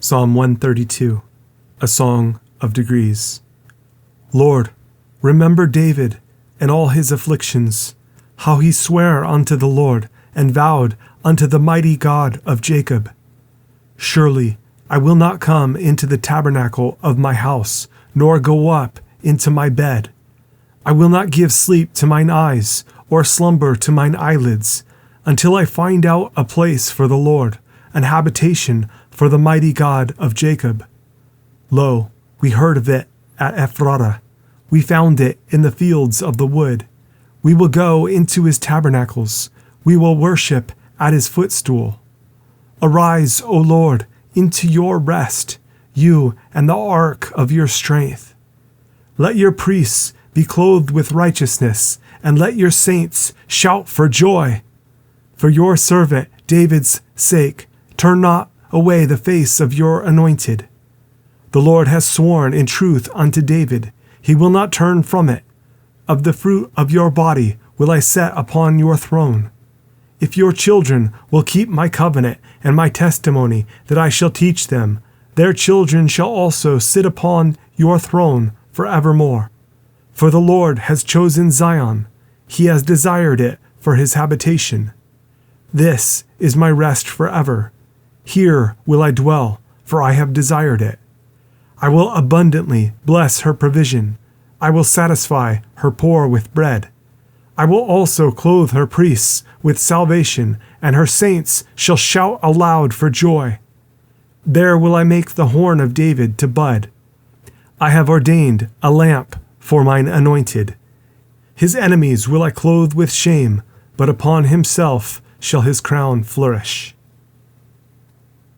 Psalm 132, a song of degrees. Lord, remember David and all his afflictions, how he sware unto the Lord and vowed unto the mighty God of Jacob. Surely I will not come into the tabernacle of my house, nor go up into my bed. I will not give sleep to mine eyes, or slumber to mine eyelids, until I find out a place for the Lord, an habitation for the mighty God of Jacob. Lo, we heard of it at Ephratah. We found it in the fields of the wood. We will go into his tabernacles. We will worship at his footstool. Arise, O Lord, into your rest, you and the ark of your strength. Let your priests be clothed with righteousness, and let your saints shout for joy. For your servant David's sake, turn not away the face of your anointed. The Lord has sworn in truth unto David, he will not turn from it. Of the fruit of your body will I set upon your throne. If your children will keep my covenant and my testimony that I shall teach them, their children shall also sit upon your throne forevermore. For the Lord has chosen Zion, he has desired it for his habitation. This is my rest forever. Here will I dwell, for I have desired it. I will abundantly bless her provision. I will satisfy her poor with bread. I will also clothe her priests with salvation, and her saints shall shout aloud for joy. There will I make the horn of David to bud. I have ordained a lamp for mine anointed. His enemies will I clothe with shame, but upon himself shall his crown flourish.